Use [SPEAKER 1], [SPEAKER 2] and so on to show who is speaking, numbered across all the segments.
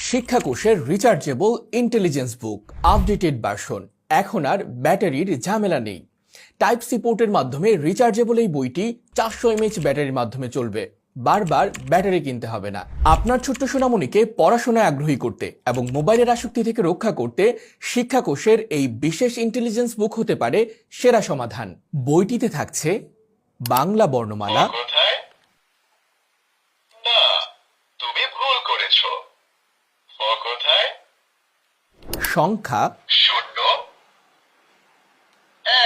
[SPEAKER 1] শিক্ষাকোষের rechargeable intelligence book updated version. এখন আর ব্যাটারির ঝামেলা নেই। টাইপ সি পোর্টের মাধ্যমে রিচার্জেবল এই বইটি 400 mAh ব্যাটারির মাধ্যমে চলবে। বারবার ব্যাটারি কিনতে হবে না। আপনার ছোট্ট সোনামণিকে পড়াশোনায় আগ্রহী করতে এবং মোবাইলের আসক্তি থেকে রক্ষা করতে শিক্ষাকোষের এই বিশেষ ইন্টেলিজেন্স বুক হতে পারে সেরা সমাধান। বইটিতে থাকছে বাংলা বর্ণমালা, সংখ্যা,
[SPEAKER 2] 0,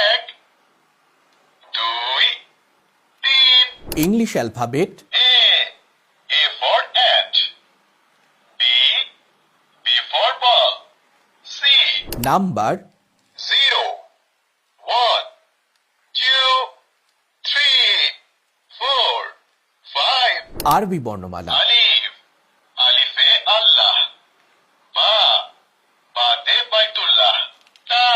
[SPEAKER 2] 1, 2, 3,
[SPEAKER 1] English alphabet,
[SPEAKER 2] A for ant, B for ball, C,
[SPEAKER 1] number,
[SPEAKER 2] 0, 1, 2, 3, 4, 5,
[SPEAKER 1] আরবি বর্ণমালা,
[SPEAKER 2] আলিফ, আলিফে আল্লাহ, বা, বাতে বাইতুল্লাহ, তা,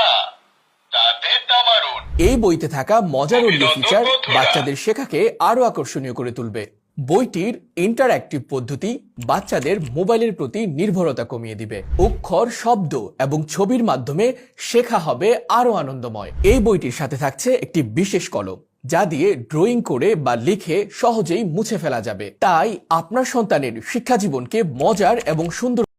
[SPEAKER 2] তাতে তামারুন।
[SPEAKER 1] এই বইতে থাকা মজার অডিও ফিচার বাচ্চাদের শেখাকে আরো আকর্ষণীয় করে তুলবে। বইটির ইন্টারঅ্যাক্টিভ পদ্ধতি বাচ্চাদের মোবাইলের প্রতি নির্ভরতা কমিয়ে দিবে। অক্ষর, শব্দ এবং ছবির মাধ্যমে শেখা হবে আরো আনন্দময়। এই বইটির সাথে থাকছে একটি বিশেষ কলম, যা দিয়ে ড্রয়িং করে বা লিখে সহজেই মুছে ফেলা যাবে। তাই আপনার সন্তানের শিক্ষা জীবনকে মজার এবং সুন্দর